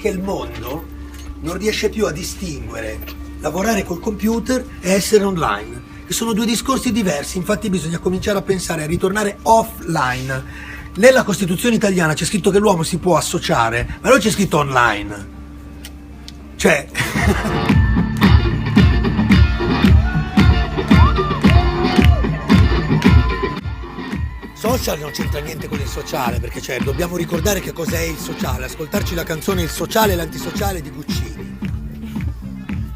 che il mondo non riesce più a distinguere lavorare col computer e essere online, che sono due discorsi diversi. Infatti bisogna cominciare a pensare a ritornare offline. Nella Costituzione italiana c'è scritto che l'uomo si può associare, ma non c'è scritto online. Cioè... Social non c'entra niente con il sociale, perché cioè, dobbiamo ricordare che cos'è il sociale, ascoltarci la canzone Il sociale e l'antisociale di Guccini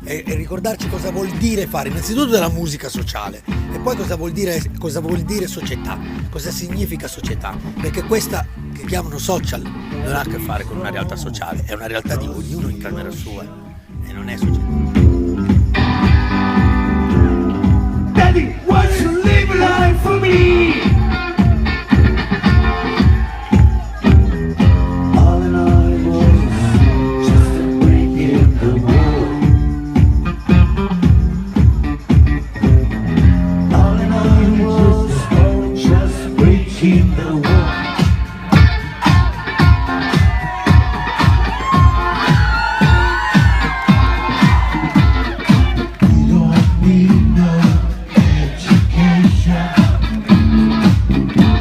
e ricordarci cosa vuol dire fare innanzitutto della musica sociale e poi cosa vuol dire società, cosa significa società, perché questa che chiamano social non ha a che fare con una realtà sociale, è una realtà di ognuno in camera sua e non è società. Daddy, why don't you live a life for me?